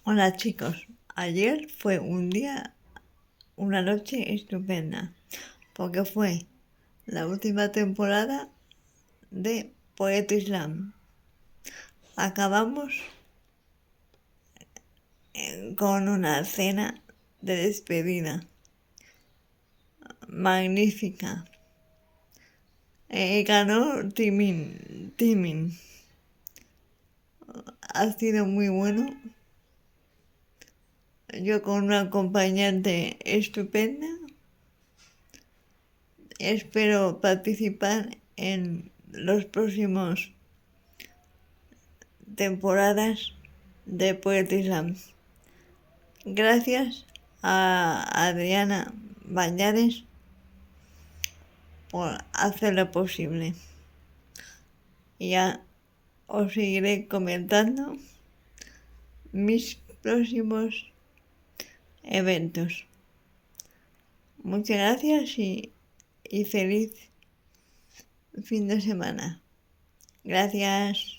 Hola chicos, ayer fue una noche estupenda, porque fue la última temporada de Poetry Slam. Acabamos con una cena de despedida magnífica. Ganó Timin. Ha sido muy bueno. Yo con una acompañante estupenda. Espero participar en los próximos temporadas de Poetry Slam. Gracias a Adriana Bañares por hacerlo posible. Y ya os seguiré comentando mis próximos eventos. Muchas gracias y feliz fin de semana. Gracias.